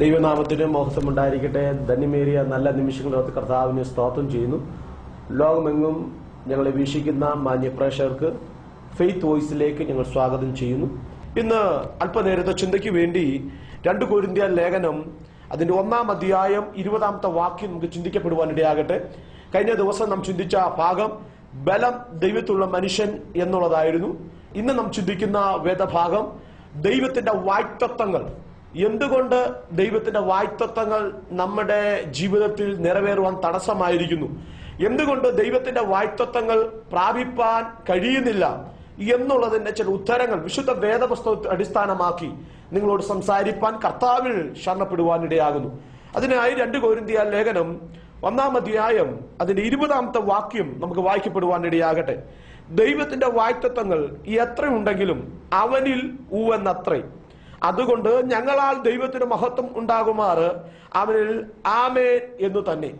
ദൈവനാമത്തിന് മഹത്വം ഉണ്ടായിരിക്കട്ടെ. ധന്യമേറിയ നല്ല നിമിഷങ്ങളോർത്ത് കർത്താവിനെ സ്തോത്രം ചെയ്യുന്നു. ലോകമെങ്ങും ഞങ്ങളെ വീക്ഷിക്കുന്ന മാന്യ പ്രേക്ഷകർക്ക് ഫെയ്ത്ത് വോയിസിലേക്ക് ഞങ്ങൾ സ്വാഗതം ചെയ്യുന്നു. ഇന്ന് അല്പനേരത്തെ ചിന്തയ്ക്ക് വേണ്ടി 2 കൊരിന്ത്യർ ലേഖനം അതിന്റെ 1-ാം അധ്യായം 20-ാമത്തെ വാക്യം നമുക്ക് ചിന്തിക്കപ്പെടുവാനിടയാകട്ടെ. കഴിഞ്ഞ ദിവസം നാം ചിന്തിച്ച ഭാഗം ബലം ദൈവത്തിലുള്ള മനുഷ്യൻ എന്നുള്ളതായിരുന്നു. ഇന്ന് നാം ചിന്തിക്കുന്ന വേദഭാഗം ദൈവത്തിന്റെ വാഗ്ദത്തങ്ങൾ. എന്തുകൊണ്ട് ദൈവത്തിന്റെ വാഗ്ദത്തങ്ങൾ നമ്മുടെ ജീവിതത്തിൽ നിറവേറുവാൻ തടസ്സമായിരിക്കുന്നു, എന്തുകൊണ്ട് ദൈവത്തിന്റെ വാഗ്ദത്തങ്ങൾ പ്രാപിപ്പാൻ കഴിയുന്നില്ല എന്നുള്ളതിന്റെ ചില ഉത്തരങ്ങൾ വിശുദ്ധ വേദപുസ്തകത്തെ അടിസ്ഥാനമാക്കി നിങ്ങളോട് സംസാരിപ്പാൻ കർത്താവിൽ ശരണപ്പെടുവാനിടയാകുന്നു. അതിനായി 2 കൊരിന്ത്യർ ലേഖനം 1-ാം അധ്യായം അതിന്റെ 20-ാമത്തെ വാക്യം നമുക്ക് വായിക്കപ്പെടുവാനിടയാകട്ടെ. ദൈവത്തിന്റെ വാഗ്ദത്തങ്ങൾ എത്രയുണ്ടെങ്കിലും അവനിൽ ഊവെന്നത്രേ. അതുകൊണ്ട് ഞങ്ങളാൽ ദൈവത്തിന് മഹത്വം ഉണ്ടാകുമാറ് അവനിൽ ആമേൻ എന്നു തന്നെ.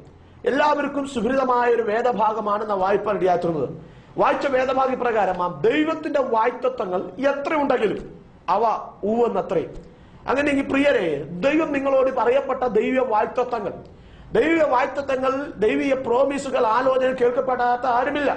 എല്ലാവർക്കും സുപരിതമായ ഒരു വേദഭാഗമാണ് നാം വായിപ്പാൻ ഇടയാക്കുന്നത്. വായിച്ച വേദഭാഗ പ്രകാരം ദൈവത്തിന്റെ വാഗ്ദത്തങ്ങൾ എത്രയുണ്ടെങ്കിലും അവ ഊവെന്നത്രേ. അങ്ങനെയെങ്കിൽ പ്രിയരെ, ദൈവം നിങ്ങളോട് പറയപ്പെട്ട ദൈവീയ വാഗ്ദത്തങ്ങൾ, ദൈവീയ വാഗ്ദത്തങ്ങൾ, ദൈവീയ പ്രോമിസുകൾ, ആലോചന കേൾക്കപ്പെടാത്ത ആരുമില്ല.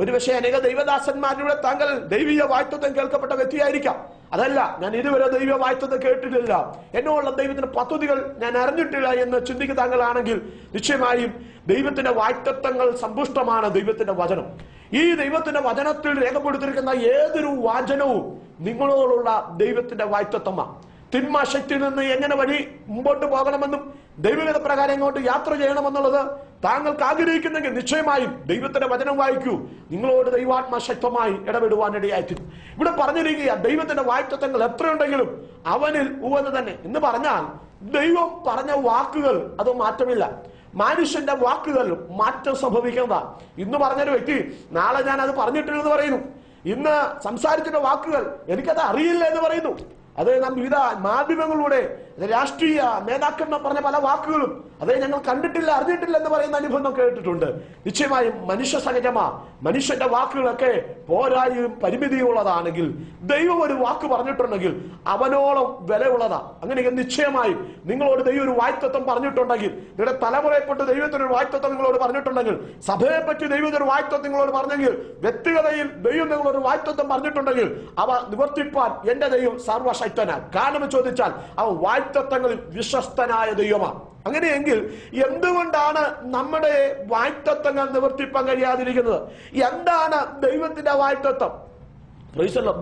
ഒരുപക്ഷെ അനേക ദൈവദാസന്മാരുടെ താങ്കൾ ദൈവീയ വാഗ്ദത്തം കേൾക്കപ്പെട്ട വ്യക്തിയായിരിക്കാം. അതല്ല, ഞാൻ ഇതുവരെ ദൈവ വാഗ്ദത്തം കേട്ടിട്ടില്ല, എന്നോടുള്ള ദൈവത്തിന്റെ പദ്ധതികൾ ഞാൻ അറിഞ്ഞിട്ടില്ല എന്ന് ചിന്തിക്കുന്ന താങ്കളാണെങ്കിൽ നിശ്ചയമായും ദൈവത്തിന്റെ വാഗ്ദത്തങ്ങൾ സമ്പുഷ്ടമാണ് ദൈവത്തിന്റെ വചനം. ഈ ദൈവത്തിന്റെ വചനത്തിൽ രേഖപ്പെടുത്തിയിരിക്കുന്ന ഏതൊരു വചനവും നിങ്ങളോടുള്ള ദൈവത്തിന്റെ വാഗ്ദത്തമാണ്. തിന്മാശക്തിയിൽ നിന്ന് എങ്ങനെ വഴി മുമ്പോട്ട് പോകണമെന്നും ദൈവവേദ പ്രകാരം എങ്ങോട്ട് യാത്ര ചെയ്യണമെന്നുള്ളത് താങ്കൾക്ക് ആഗ്രഹിക്കുന്നെങ്കിൽ നിശ്ചയമായും ദൈവത്തിന്റെ വചനം വായിക്കൂ. നിങ്ങളോട് ദൈവാത്മാ ശക്തമായി ഇടപെടുവാനിടയായിത്തീരും. ഇവിടെ പറഞ്ഞിരിക്കുക ദൈവത്തിന്റെ വാഗ്ദത്തങ്ങൾ എത്രയുണ്ടെങ്കിലും അവനിൽ ഊവെന്ന് തന്നെ എന്ന് പറഞ്ഞാൽ ദൈവം പറഞ്ഞ വാക്കുകൾ അത് മാറ്റമില്ല. മനുഷ്യന്റെ വാക്കുകൾ മാറ്റം സംഭവിക്കുന്നതാണ്. ഇന്ന് പറഞ്ഞൊരു വ്യക്തി നാളെ ഞാൻ അത് പറഞ്ഞിട്ടില്ലെന്ന് പറയുന്നു. ഇന്ന് സംസാരിച്ചിട്ട വാക്കുകൾ എനിക്കത് അറിയില്ല എന്ന് പറയുന്നു. അത് നാം വിവിധ മാധ്യമങ്ങളിലൂടെ രാഷ്ട്രീയ നേതാക്കന്മാർ പറഞ്ഞ പല വാക്കുകളും അതേ ഞങ്ങൾ കണ്ടിട്ടില്ല, അറിഞ്ഞിട്ടില്ല എന്ന് പറയുന്ന അനുഭവം കേട്ടിട്ടുണ്ട്. നിശ്ചയമായും മനുഷ്യ സഹജമാ. മനുഷ്യന്റെ വാക്കുകളൊക്കെ പോരായും പരിമിതിയും ഉള്ളതാണെങ്കിൽ ദൈവം ഒരു വാക്ക് പറഞ്ഞിട്ടുണ്ടെങ്കിൽ അവനോളം വിലയുള്ളതാ. അങ്ങനെയെങ്കിൽ നിശ്ചയമായും നിങ്ങളോട് ദൈവം ഒരു വാഗ്ദത്തം പറഞ്ഞിട്ടുണ്ടെങ്കിൽ, നിങ്ങളുടെ തലമുറയെപ്പെട്ട് ദൈവത്തിനൊരു വാഗ്ദത്തം നിങ്ങളോട് പറഞ്ഞിട്ടുണ്ടെങ്കിൽ, സഭയെ പറ്റി ദൈവത്തിനൊരു വാഗ്ദത്തം നിങ്ങളോട് പറഞ്ഞെങ്കിൽ, വ്യക്തിഗതയിൽ ദൈവം നിങ്ങളൊരു വാഗ്ദത്തം പറഞ്ഞിട്ടുണ്ടെങ്കിൽ അവ നിവർത്തിപ്പാൻ എന്റെ ദൈവം സർവശക്തനാണ്. കാരണം ചോദിച്ചാൽ അവൻ വാഗ്ദത്തങ്ങളിൽ വിശ്വസ്തനായ ദൈവമാണ്. അങ്ങനെയെങ്കിൽ എന്തുകൊണ്ടാണ് നമ്മുടെ വാഗ്ദത്തങ്ങൾ നിവർത്തിപ്പാൻ കഴിയാതിരിക്കുന്നത്? എന്താണ് ദൈവത്തിന്റെ വാഗ്ദത്തം?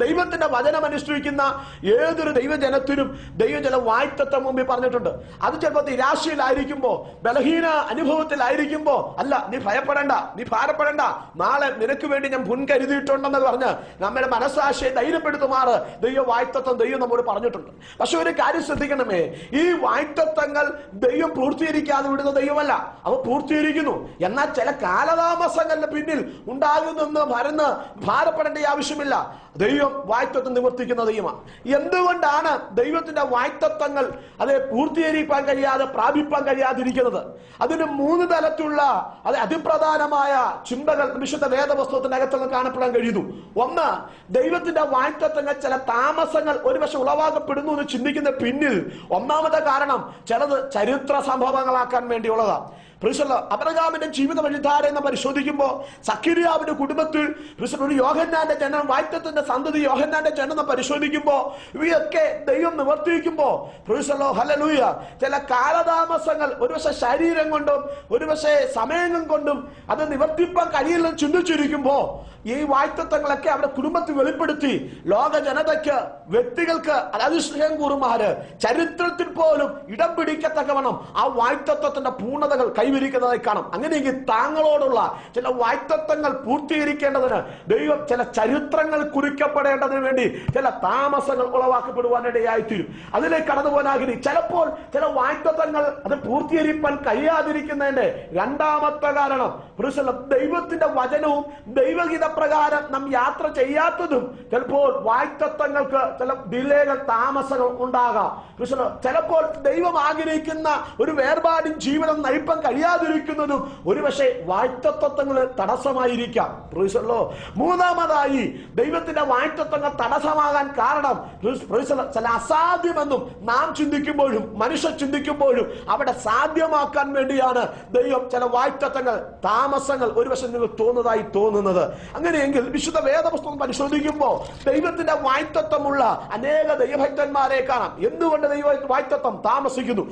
ദൈവത്തിന്റെ വചനം അനുഷ്ഠിക്കുന്ന ഏതൊരു ദൈവജനത്തിനും ദൈവം ചില വാഗ്ദത്തം മുമ്പിൽ പറഞ്ഞിട്ടുണ്ട്. അത് ചിലപ്പോൾ നിരാശയിലായിരിക്കുമ്പോ, ബലഹീന അനുഭവത്തിലായിരിക്കുമ്പോ, അല്ല നീ ഭയപ്പെടേണ്ട, നീ ഭാരപ്പെടേണ്ട, നാളെ നിനക്ക് വേണ്ടി ഞാൻ മുൻകരുതിയിട്ടുണ്ടെന്ന് പറഞ്ഞ് നമ്മുടെ മനസ്സാക്ഷിയെ ധൈര്യപ്പെടുത്തുമാറ് ദൈവ വാഗ്ദത്തം ദൈവം നമ്മോട് പറഞ്ഞിട്ടുണ്ട്. പക്ഷെ ഒരു കാര്യം ശ്രദ്ധിക്കണമേ, ഈ വാഗ്ദത്തങ്ങൾ ദൈവം പൂർത്തീകരിക്കാതെ വിടുന്ന ദൈവമല്ല, അവ പൂർത്തീകരിക്കുന്നു. എന്നാൽ ചില കാലതാമസങ്ങളുടെ പിന്നിൽ ഉണ്ടാകുന്നെന്ന് ഭാരപ്പെടേണ്ട ആവശ്യമില്ല. ദൈവം വാഗ്ദത്തം നിവർത്തിക്കുന്ന ദൈവമാണ്. എന്തുകൊണ്ടാണ് ദൈവത്തിന്റെ വാഗ്ദത്തങ്ങൾ അത് പൂർത്തീകരിക്കാൻ കഴിയാതെ പ്രാപിപ്പാൻ കഴിയാതിരിക്കുന്നത്? അതിന് 3 തലത്തിലുള്ള അത് അതിപ്രധാനമായ ചിന്തകൾ വിശുദ്ധ വേദപുസ്തകത്തിന്റെ അകത്ത് കാണപ്പെടാൻ കഴിയുന്നു. ഒന്ന്, ദൈവത്തിന്റെ വാഗ്ദത്തങ്ങൾ ചില താമസങ്ങൾ ഒരുപക്ഷെ ഉളവാക്കപ്പെടുന്നു എന്ന് ചിന്തിക്കുന്ന പിന്നിൽ ഒന്നാമത്തെ കാരണം ചിലത് ചരിത്ര സംഭവങ്ങളാക്കാൻ വേണ്ടിയുള്ളതാണ്. അബ്രഹാമിന്റെ ജീവിത വഴിധാര പരിശോധിക്കുമ്പോൾ സഖരിയാവിന്റെ കുടുംബത്തിൽ ഒരു യോഹന്നാന്റെ ജനനം, വാഗ്ദത്തത്തിന്റെ സന്തതി യോഹന്നാന്റെ ജനനം പരിശോധിക്കുമ്പോ ഇവയൊക്കെ ദൈവം നിവർത്തിക്കുമ്പോ ഹല്ലേലൂയ ചില കാലതാമസങ്ങൾ ഒരുപക്ഷെ ശരീരം കൊണ്ടും ഒരുപക്ഷെ സമയങ്ങൾ കൊണ്ടും അത് നിവർത്തിപ്പാൻ കഴിയില്ലെന്ന് ചിന്തിച്ചിരിക്കുമ്പോ ഈ വാഗ്ദത്തങ്ങളൊക്കെ അവരുടെ കുടുംബത്തിൽ വെളിപ്പെടുത്തി ലോക ജനതയ്ക്ക്, വ്യക്തികൾക്ക്, അതിശയം കൂറുമാര് ചരിത്രത്തിൽ പോലും ഇടം പിടിക്കത്തക്കവണ്ണം ആ വാഗ്ദത്തത്തിന്റെ പൂർണ്ണതകൾ കൈവരിക്കുന്നതായി കാണാം. അങ്ങനെയെങ്കിൽ താങ്കളോടുള്ള ചില വാഗ്ദത്തങ്ങൾ പൂർത്തീകരിക്കേണ്ടതിന് ദൈവം ചില ചരിത്രങ്ങൾ കുറിക്കപ്പെടേണ്ടതിന് വേണ്ടി ചില താമസങ്ങൾ ഉളവാക്കപ്പെടുവാനിടയായിത്തീരും. അതിലേക്ക് കടന്നു പോകാനാകി ചിലപ്പോൾ ചില വാഗ്ദത്തങ്ങൾ അത് പൂർത്തീകരിക്കാൻ കഴിയാതിരിക്കുന്നതിന്റെ രണ്ടാമത്തെ കാരണം ദൈവത്തിന്റെ വചനവും ദൈവഗീത പ്രകാരം നാം യാത്ര ചെയ്യാത്തതും ചിലപ്പോൾ വാഗ്ദത്തങ്ങൾക്ക് ചില ഡിലേകൾ, താമസങ്ങൾ ഉണ്ടാകാം. ചിലപ്പോൾ ദൈവം ആഗ്രഹിക്കുന്ന ഒരു വേർപാടും ജീവിതം നയിപ്പാൻ കഴിയാതിരിക്കുന്നതും ഒരുപക്ഷെ വാഗ്ദത്തങ്ങൾ തടസ്സമായിരിക്കാം. മൂന്നാമതായി ദൈവത്തിന്റെ വാഗ്ദത്തങ്ങൾ തടസ്സമാകാൻ കാരണം ചില അസാധ്യമെന്നും നാം ചിന്തിക്കുമ്പോഴും മനുഷ്യർ ചിന്തിക്കുമ്പോഴും അവിടെ സാധ്യമാക്കാൻ വേണ്ടിയാണ് ദൈവം ചില വാഗ്ദത്തങ്ങൾ താമസങ്ങൾ ഒരുപക്ഷെ നിങ്ങൾ തോന്നുന്നത്. അങ്ങനെയെങ്കിൽ വിശുദ്ധ വേദപുസ്തകം പരിശോധിക്കുമ്പോൾ ദൈവത്തിന്റെ വാഗ്ദത്തമുള്ള അനേക ദൈവഭക്തന്മാരെ കാണാം. എന്തുകൊണ്ട് ദൈവ വാഗ്ദത്തം താമസിക്കുന്നു?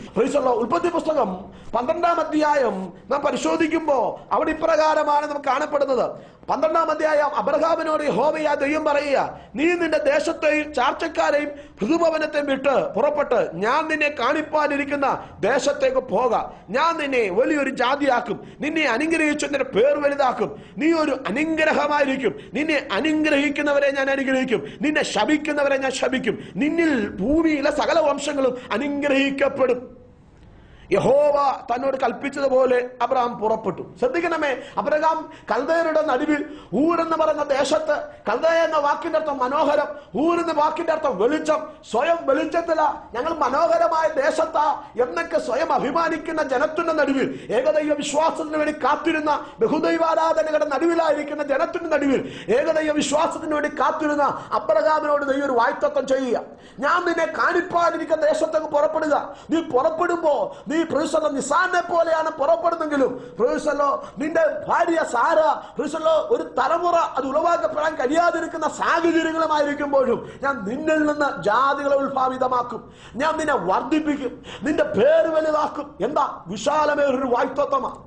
ഉൽപ്പത്തി പുസ്തകം 12-ാം അധ്യായം നാം പരിശോധിക്കുമ്പോൾ അവിടെ ഇപ്രകാരമാണ് നമുക്ക് കാണപ്പെടുന്നത്. 12-ാം അധ്യായം അബ്രഹാമിനോട് യഹോവയായ ദൈവം പറയുക, നീ നിന്റെ ദേശത്തെയും ചാർച്ചക്കാരെയും ഭൃതുഭവനത്തെയും വിട്ട് പുറപ്പെട്ട് ഞാൻ നിന്നെ കാണിപ്പാനിരിക്കുന്ന ദേശത്തേക്ക് പോക. ഞാൻ നിന്നെ വലിയൊരു ജാതിയാക്കും, നിന്നെ അനുഗ്രഹിച്ചു നിന്റെ പേർ വലുതാക്കും, നീ ഒരു അനുഗ്രഹമായിരിക്കും. നിന്നെ അനുഗ്രഹിക്കുന്നവരെ ഞാൻ അനുഗ്രഹിക്കും, നിന്നെ ശപിക്കുന്നവരെ ഞാൻ ശപിക്കും. നിന്നിൽ ഭൂമിയിലെ സകല വംശങ്ങളും അനുഗ്രഹിക്കപ്പെടും. യഹോവ തന്നോട് കൽപ്പിച്ചതുപോലെ അബ്രഹാം പുറപ്പെട്ടു. ശ്രദ്ധിക്കണമേ, അബ്രഹാം കൽദയരുടെ നടുവിൽ ഊർ എന്ന് പറയുന്ന ദേശത്ത്, കൽദയ എന്ന വാക്കിന്റെ അർത്ഥം മനോഹരം, ഊർ എന്ന വാക്കിന്റെ അർത്ഥം വെളിച്ചം. സ്വയം വെളിച്ചത്തില, ഞങ്ങൾ മനോഹരമായ ദേശത്താ എന്നൊക്കെ സ്വയം അഭിമാനിക്കുന്ന ജനത്തിന്റെ നടുവിൽ, ഏകദൈവ വിശ്വാസത്തിന് വേണ്ടി കാത്തിരുന്ന ബഹുദൈവാരാധനകളുടെ നടുവിലായിരിക്കുന്ന ജനത്തിന്റെ നടുവിൽ ഏകദൈവ വിശ്വാസത്തിന് വേണ്ടി കാത്തിരുന്ന അബ്രഹാമിനോട് ദൈവം ഒരു വാഗ്ദത്തം ചെയ്യുക, ഞാൻ നിന്നെ കാണിപ്പാനിരിക്കുന്ന ദേശത്തേക്ക് പുറപ്പെടുക. നീ പുറപ്പെടുമ്പോ നീ നിസാനെ പോലെയാണ് പുറപ്പെടുന്നെങ്കിലും നിന്റെ ഭാര്യ സാര ഒരു തലമുറ അത് ഉളവാക്കപ്പെടാൻ കഴിയാതിരിക്കുന്ന സാഹചര്യങ്ങളുമായിരിക്കുമ്പോഴും ഞാൻ നിന്നിൽ നിന്ന് ജാതികളെ ഉത്ഭാവിതമാക്കും, ഞാൻ നിന്നെ വർദ്ധിപ്പിക്കും, നിന്റെ പേര് വലുതാക്കും. എന്താ വിശാലമായ ഒരു വാഗ്ദത്തമാണ്.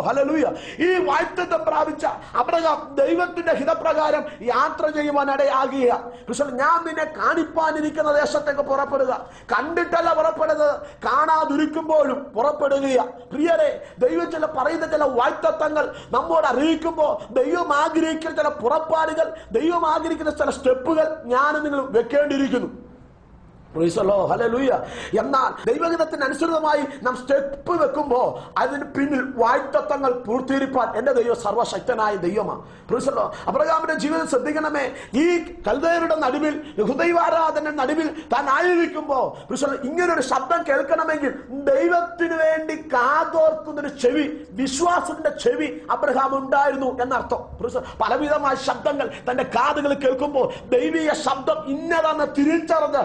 ഹല്ലേലൂയ. ഈ വാഗ്ദത്തം പ്രാപിച്ച അബ്രഹാം ദൈവത്തിന്റെ ഹിതപ്രകാരം യാത്ര ചെയ്യുവാൻ ഇടയാകിയ ഞാൻ നിന്നെ കാണിപ്പാനിരിക്കുന്ന ദേശത്തേക്ക് പുറപ്പെടുക. കണ്ടിട്ടല്ല പുറപ്പെടുന്നത്, കാണാതിരിക്കുമ്പോഴും പുറപ്പെടുകയാ. പ്രിയരെ, ദൈവം ചില പറയുന്ന ചില വാഗ്ദത്തങ്ങൾ നമ്മോട് അറിയിക്കുമ്പോൾ ദൈവം ആഗ്രഹിക്കുന്ന ചില പുറപ്പാടുകൾ, ദൈവം ആഗ്രഹിക്കുന്ന ചില സ്റ്റെപ്പുകൾ ഞാൻ നിങ്ങൾ വെക്കേണ്ടിയിരിക്കുന്നു. എന്നാൽ ദൈവഹിതത്തിനനുസൃതമായി നാം സ്റ്റെപ്പ് വെക്കുമ്പോ അതിന് പിന്നിൽ വാഗ്ദത്തങ്ങൾ പൂർത്തീകരിപ്പാൻ എന്റെ ദൈവം സർവശക്തനായ ദൈവമാണ്. അബ്രഹാമിന്റെ ജീവിതം ശ്രദ്ധിക്കണമേ. ഈ കൽദയരുടെ നടുവിൽ, യഹോദൈവാരാധന നടുവിൽ താൻ ആയിരിക്കുമ്പോ ഇങ്ങനൊരു ശബ്ദം കേൾക്കണമെങ്കിൽ ദൈവത്തിന് വേണ്ടി കാതോർക്കുന്നൊരു ചെവി, വിശ്വാസത്തിന്റെ ചെവി അബ്രഹാം ഉണ്ടായിരുന്നു എന്നർത്ഥം. പലവിധമായ ശബ്ദങ്ങൾ തന്റെ കാതുകൾ കേൾക്കുമ്പോൾ ദൈവീയ ശബ്ദം ഇന്നതാണെന്ന് തിരിച്ചറിഞ്ഞ്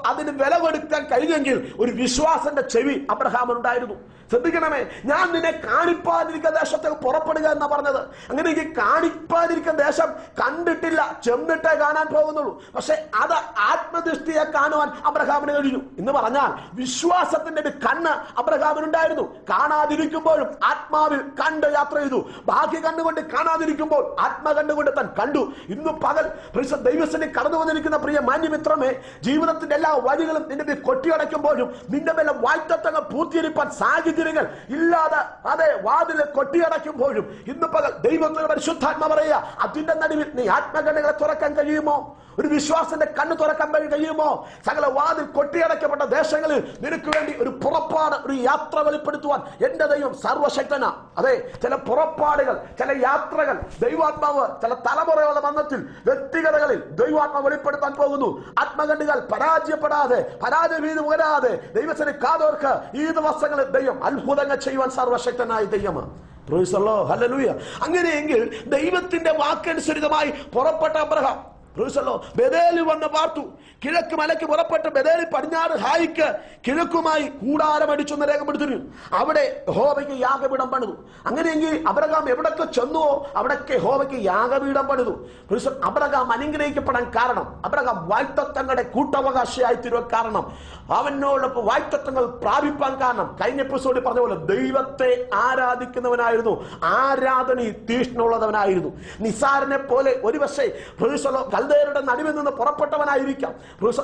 അതിന് വില കൊടുക്കാൻ കഴിഞ്ഞെങ്കിൽ ഒരു വിശ്വാസന്റെ ചെവി അബ്രഹാമിനുണ്ടായിരുന്നു. ശ്രദ്ധിക്കണമേ, ഞാൻ നിന്നെ കാണിപ്പാനിരിക്കുന്ന ദേശത്തേക്ക് പുറപ്പെടുക എന്നാ പറഞ്ഞത്. അങ്ങനെ ഈ കാണിപ്പാനിരിക്കുന്ന ദേശം കണ്ടിട്ടില്ല, ചെന്നിട്ടേ കാണാൻ പോകുന്നുള്ളൂ. പക്ഷെ അത് ആത്മദൃഷ്ടിയെ കാണുവാൻ അബ്രഹാമിന് കഴിഞ്ഞു എന്ന് പറഞ്ഞാൽ വിശ്വാസത്തിന്റെ ഒരു കണ്ണ് അബ്രഹാമിനുണ്ടായിരുന്നു. കാണാതിരിക്കുമ്പോഴും ആത്മാവിൽ കണ്ട് യാത്ര ചെയ്തു. ബാഹ്യ കണ്ണുകൊണ്ട് കാണാതിരിക്കുമ്പോൾ ആത്മ കണ്ണുകൊണ്ട് താൻ കണ്ടു. ഇന്ന് പകൽ ദൈവസേന കടന്നു വന്നിരിക്കുന്ന പ്രിയ മാന്യമിത്രമേ, ജീവിതത്തിന്റെ എല്ലാ വഴികളും നിന്റെ കൊട്ടിയടയ്ക്കുമ്പോഴും നിന്റെ മേലെ വാഗ്ദത്തങ്ങൾ പൂർത്തീകരിപ്പാൻ സാഹചര്യങ്ങൾ ഇല്ലാതെ അതെ വാതിലെ കൊട്ടിയടയ്ക്കുമ്പോഴും ഇന്ന് പകൽ ദൈവത്തിന്റെ പരിശുദ്ധാത്മ പറയുക, അതിന്റെ നടുവിൽ നീ ആത്മകണ്ണുകളെ തുറക്കാൻ കഴിയുമോ? ഒരു വിശ്വാസത്തിന്റെ കണ്ണ് തുറക്കാൻ കഴിയുമോ? സകല വാതിൽ കൊട്ടിയടയ്ക്കപ്പെട്ട ദേശങ്ങളിൽ നിനക്ക് വേണ്ടി ഒരു പുറപ്പാട്, ഒരു യാത്ര വെളിപ്പെടുത്തുവാൻ എന്റെ ദൈവം സർവശക്തനാ. അതെ, ചില പുറപ്പാടുകൾ, ചില യാത്രകൾ ദൈവാത്മാവ് ചില തലമുറകളുടെ മന്നത്തിൽ വ്യക്തിഗതകളിൽ ദൈവാത്മാവ് വെളിപ്പെടുത്താൻ പോകുന്നു. ആത്മകണ്ണുകൾ പരാജയപ്പെടാതെ, പരാജയഭീതി വരാതെ ദൈവത്തിന് കാതോർക്ക് ഈ ദിവസങ്ങളിൽ ദൈവം അത്ഭുതങ്ങൾ ചെയ്യുവാൻ സർവശക്തനായ ദൈവമാണ്. ഹല്ലേലൂയ. അങ്ങനെയെങ്കിൽ ദൈവത്തിന്റെ വാക്കനുസരിതമായി പുറപ്പെട്ട അബ്രഹാം ബേതേലിൽ വന്ന് പാർത്തു. കിഴക്ക് മലയ്ക്ക് പുറപ്പെട്ട് ബേതേലിൽ പടിഞ്ഞാറ് ഹായിക്ക് കിഴക്കുമായി കൂടാരമടിച്ചെന്ന് രേഖപ്പെടുത്തിയിരുന്നു. അവിടെ യഹോവയ്ക്ക് യാഗപീഠം പണിതു. അങ്ങനെയെങ്കിൽ അബ്രഹാം എവിടൊക്കെ ചെന്നുവോ അവിടൊക്കെ യഹോവയ്ക്ക് യാഗപീഠം പണിതു. അബ്രഹാം അനുഗ്രഹിക്കപ്പെടാൻ കാരണം, അബ്രഹാം വാഗ്ദത്തങ്ങളുടെ കൂട്ടവകാശിയായി തീരുവാൻ കാരണം, അവനോടൊപ്പം വാഗ്ദത്തങ്ങൾ പ്രാപിപ്പാൻ കാരണം, കഴിഞ്ഞ എപ്പിസോഡിൽ പറഞ്ഞ പോലെ ദൈവത്തെ ആരാധിക്കുന്നവനായിരുന്നു, ആരാധനയിൽ തീഷ്ണുള്ളവനായിരുന്നു. നിസാരനെ പോലെ ഒരുപക്ഷെ കൽദയരുടെ നടുവിൽ നിന്ന് പുറപ്പെട്ടവനായിരിക്കാം,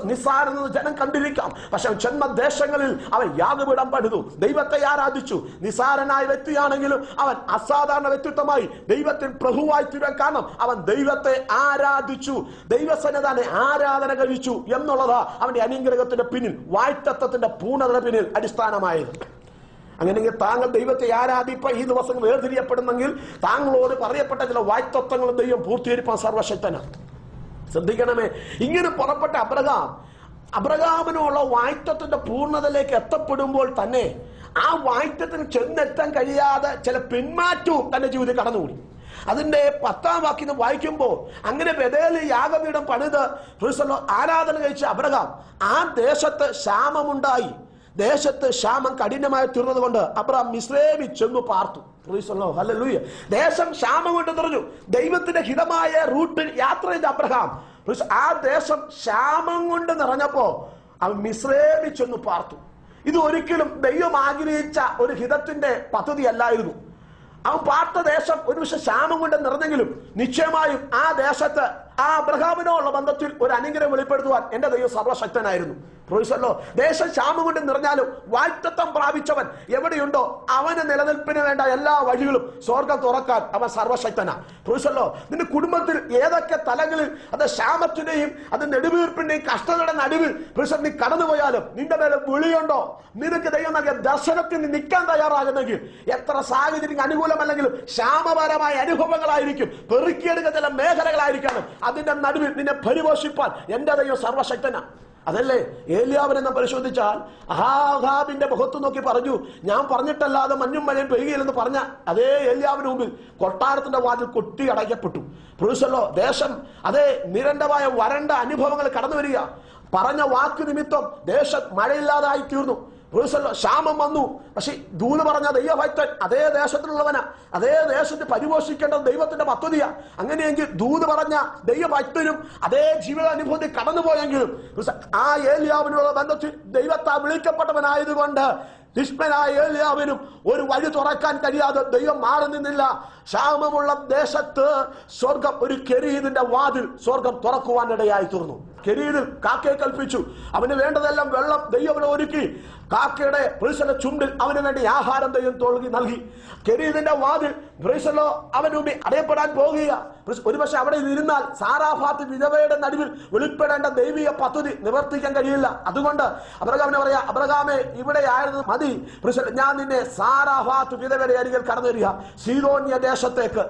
നിസ്സാരെന്ന് ജനം കണ്ടിരിക്കാം. പക്ഷെ ജന്മദേശങ്ങളിൽ അവൻ യാഗപീഠം പണിതു, ദൈവത്തെ ആരാധിച്ചു. നിസ്സാരനായ വ്യക്തിയാണെങ്കിലും അവൻ അസാധാരണ വ്യക്തിത്വമായി ദൈവത്തിൽ പ്രഭുവായി തീരാൻ കാരണം അവൻ ദൈവത്തെ ആരാധിച്ചു, ദൈവസന്നിധാനെ ആരാധന കഴിച്ചു എന്നുള്ളതാ അവന്റെ അനുഗ്രഹത്തിന്റെ പിന്നിൽ, വാഗ്ദത്തത്തിന്റെ പൂർണ്ണതയുടെ പിന്നിൽ അടിസ്ഥാനമായത്. അങ്ങനെയെങ്കിൽ താങ്കൾ ദൈവത്തെ ആരാധിപ്പ ഈ ദിവസം വേർതിരിയപ്പെടുന്നെങ്കിൽ താങ്കളോട് പറയപ്പെട്ട ചില വാഗ്ദത്തങ്ങളും ദൈവം പൂർത്തീകരിപ്പാൻ സർവശക്തനാണ്. ശ്രദ്ധിക്കണമേ, ഇങ്ങനെ പുറപ്പെട്ട അബ്രഹാമിനുള്ള വാഗ്ദത്തത്തിന്റെ പൂർണ്ണതയിലേക്ക് എത്തപ്പെടുമ്പോൾ തന്നെ ആ വാഗ്ദത്തത്തിന് ചെന്നെത്താൻ കഴിയാതെ ചില പിന്മാറ്റവും തന്റെ ജീവിതത്തിൽ കടന്നുകൂടി. അതിന്റെ 10-ാം വാക്യം വായിക്കുമ്പോൾ അങ്ങനെ ബേഥേലിൽ യാഗപീഠം പണിത് ആരാധന കഴിച്ച അബ്രഹാം ആ ദേശത്ത് ക്ഷാമമുണ്ടായി. ദേശത്ത് ക്ഷാമം കഠിനമായി തീർന്നത് കൊണ്ട് അബ്രഹാം മിസ്രയീമിൽ ചെന്നു പാർത്തു. ഹല്ലേലൂയ. ദേശം ക്ഷാമം കൊണ്ട് നിറഞ്ഞു. ദൈവത്തിന്റെ ഹിതമായ റൂട്ടിൽ യാത്ര ചെയ്ത അബ്രഹാം ആ ദേശം ക്ഷാമം കൊണ്ട് നിറഞ്ഞപ്പോ അവൻ മിസ്രയീമിൽ ചെന്നു പാർത്തു. ഇത് ഒരിക്കലും ദൈവം ആഗ്രഹിച്ച ഒരു ഹിതത്തിന്റെ പദ്ധതി അല്ലായിരുന്നു. അവൻ പാർത്ത ദേശം ഒരു പക്ഷെ ക്ഷാമം കൊണ്ട് നിറഞ്ഞെങ്കിലും നിശ്ചയമായും ആ ദേശത്ത് ആ അബ്രഹാമിനോടുള്ള ബന്ധത്തിൽ ഒരു അനുഗ്രഹം വെളിപ്പെടുത്തുവാൻ എന്റെ ദൈവം സർവശക്തനായിരുന്നു. ദേശം ക്ഷാമം കൊണ്ട് നിറഞ്ഞാലും വാഗ്ദത്തം പ്രാപിച്ചവൻ എവിടെയുണ്ടോ അവന് നിലനിൽപ്പിന് വേണ്ട എല്ലാ വഴികളും സ്വർഗം തുറക്കാൻ അവൻ സർവശക്തനാ. നിന്റെ കുടുംബത്തിൽ ഏതൊക്കെ തലങ്ങളിൽ അത് ക്ഷാമത്തിന്റെയും അത് നെടുവീർപ്പിന്റെയും കഷ്ടതയുടെ നടുവിൽ നീ കടന്നുപോയാലും നിന്റെ മേലെ വിളിയുണ്ടോ, നിനക്ക് ദൈവം നൽകിയ ദർശനത്തിന് നിൽക്കാൻ തയ്യാറാകുന്നെങ്കിൽ എത്ര സാഹചര്യം അനുകൂലമല്ലെങ്കിലും ക്ഷാമപരമായ അനുഭവങ്ങളായിരിക്കും, പെറുക്കിയെടുക്കുന്ന ചില മേഖലകളായിരിക്കണം, അതിന്റെ നടുവിൽ നിന്നെ പരിപോഷിപ്പാൻ എന്റെ ദൈവം സർവശക്തനാ. അതല്ലേ ഏലിയാവിനെ നാം പരിശോധിച്ചാൽ ആഹാബിന്റെ മുഖത്ത് നോക്കി പറഞ്ഞു, ഞാൻ പറഞ്ഞിട്ടല്ലാതെ മഞ്ഞും മഴയും പെയ്യുകയില്ലെന്ന് പറഞ്ഞ അതേ ഏലിയാവിന് മുമ്പിൽ കൊട്ടാരത്തിന്റെ വാതിൽ കൊട്ടി അടയ്ക്കപ്പെട്ടു. ദേശം അതേ നിരന്തരമായ വരണ്ട അനുഭവങ്ങൾ കടന്നു വരിക. പറഞ്ഞ വാക്ക് നിമിത്തം ദേശം മഴയില്ലാതായി തീർന്നു. ക്ഷാമം വന്നു. പക്ഷെ ദൂത് പറഞ്ഞ ദൈവഭക്തൻ അതേ ദേശത്തിലുള്ളവനാ, അതേ ദേശത്ത് പരിപോഷിക്കേണ്ടത് ദൈവത്തിന്റെ പദ്ധതിയാ. അങ്ങനെയെങ്കിൽ ദൂത് പറഞ്ഞ ദൈവഭക്തനും അതേ ജീവിതാനുഭവത്തിൽ കടന്നുപോയെങ്കിലും ആ ഏലിയാവിനുള്ള ബന്ധത്തിൽ ദൈവത്താൽ വിളിക്കപ്പെട്ടവനായതുകൊണ്ട് ദുഷ്മനായ ഏലിയാവിനും ഒരു വഴി തുറക്കാൻ കഴിയാതെ ദൈവം മാറി നിന്നില്ല. ക്ഷാമമുള്ള ദേശത്ത് സ്വർഗം ഒരു കെരീതിന്റെ വാതിൽ സ്വർഗം തുറക്കുവാനിടയായി തീർന്നു. കെരീതിൽ കാക്കയെ കൽപ്പിച്ചു, അവന് വേണ്ടതെല്ലാം വെള്ളം ദൈവം ഒരുക്കി. കാക്കയുടെ ചുണ്ടിൽ അവന് വേണ്ടി ആഹാരം ദൈവം നൽകി. കെരീതിന്റെ വാതിൽ അവന് മുമ്പിൽ അടയപ്പെടാൻ പോകുക. ഒരുപക്ഷെ അവിടെ ഇരുന്നാൽ സാറാഫാത്ത് വിധവയുടെ നടുവിൽ വെളിപ്പെടേണ്ട ദൈവിക പദ്ധതി നിവർത്തിക്കാൻ കഴിയില്ല. അതുകൊണ്ട് അബ്രഹാമിനെ പറയാ, അബ്രഹാമേ ഇവിടെ ആയിരുന്നു മതി, ഞാൻ നിന്നെ സാറാഫാത്ത് വിധവയുടെ അരികിൽ കടന്നു വരിക, സീദോന്യ ദേശത്തേക്ക്.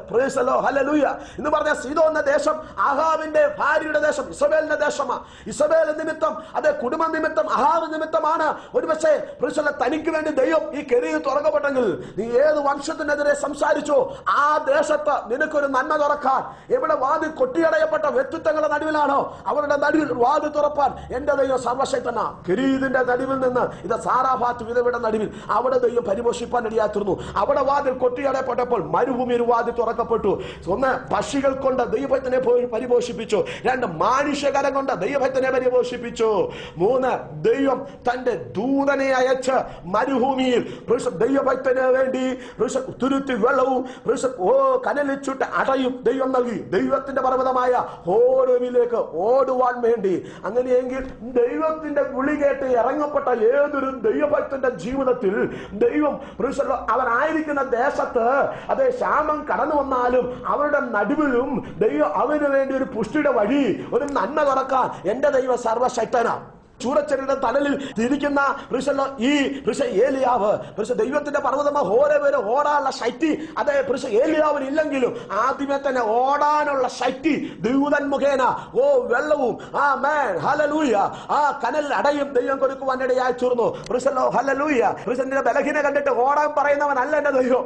ഹല്ലേലൂയ എന്ന് പറഞ്ഞ സീദോന്യ ദേശം ആഹാബിന്റെ ഭാര്യയുടെ ദേശം, ഇസബേലിന്റെ ദേശമാണ്. ഇസബേൽ നിമിത്തം അതേ കുടുംബ നിമിത്തം അഹാബ് നിമിത്തമാണ് ഒരുപക്ഷെ തനിക്ക് വേണ്ടി ദൈവം ഈ കെരീത് തുറക്കപ്പെട്ടെങ്കിൽ നീ ഏത് വംശത്തിനെതിരെ സംസാരിച്ചോ ആ ദേശത്ത് നിനക്കൊരു നന്മ തുറക്കാൻ എവിടെ വാതിൽ കൊട്ടിയടയപ്പെട്ട വ്യക്തിത്വങ്ങളുടെ നടുവിലാണോ അവരുടെ നടുവിൽ വാതിൽ തുറപ്പാൻ എന്റെ ദൈവം സർവശക്തനാ. കെരീതിന്റെ നടുവിൽ നിന്ന് ഇത് സാറാഫാത്ത് വിധവയുടെ നടുവിൽ അവിടെ ദൈവം പരിപോഷിപ്പാൻ ഇടയാത്തിരുന്നു. അവിടെ വാതിൽ കൊട്ടിയടയപ്പെട്ടപ്പോൾ മരുഭൂമി ഒരു വാതിൽ തുറക്കപ്പെട്ടു. ഒന്ന് പക്ഷികൾ കൊണ്ട് ദൈവഭക്തനെ പരിപോഷിപ്പിച്ചു, രണ്ട് മാനുഷ്യകരം കൊണ്ട് ദൈവഭക്തനെ പരിപോഷിപ്പിച്ചു, മൂന്ന് ദൈവം തന്റെ ദൂതനെ അയച്ച് മരുഭൂമിയിൽ ദൈവഭക്തന് വേണ്ടി തുരുത്തി വെള്ളവും കനലിച്ചുട്ട് അടയും ദൈവം നൽകി. ദൈവത്തിന്റെ പർവ്വതമായ ഹോരേബിലേക്ക് ഓടുവാൻ വേണ്ടി. അങ്ങനെയെങ്കിൽ ദൈവത്തിന്റെ വിളി കേട്ട് ഇറങ്ങപ്പെട്ട ഏതൊരു ദൈവഭക്തന്റെ ജീവിതത്തിൽ ദൈവം അവനായിരിക്കുന്ന ദേശത്ത് അതേ ക്ഷാമം കടന്നു വന്നാലും അവരുടെ നടുവിലും ദൈവം അവന് വേണ്ടി ഒരു പുഷ്ടിയുടെ വഴി, ഒരു നന്മ തുറക്കാൻ എന്റെ ദൈവം സർവശക്തനാണ്. ചൂരച്ചെടിയുടെ തണലിൽ തിരിക്കുന്ന ഈ ഏലിയാവ് ദൈവത്തിന്റെ പർവ്വതമ ഹോരേബ് വരെ ഓടാനുള്ള ശക്തി അതേ ഏലിയാവിന് ഇല്ലെങ്കിലും ആദ്യമേ തന്നെ ഓടാനുള്ള ശക്തി ദൂതൻ മുഖേന വെള്ളവും ഹല്ലേലൂയ ആ കനൽ അടയും ദൈവം കൊടുക്കുവാനിടയായി തീർന്നു. ഹല്ലേലൂയ. നിന്റെ ബലഹീന കണ്ടിട്ട് ഓടാൻ പറയുന്നവനല്ല എന്റെ ദൈവം.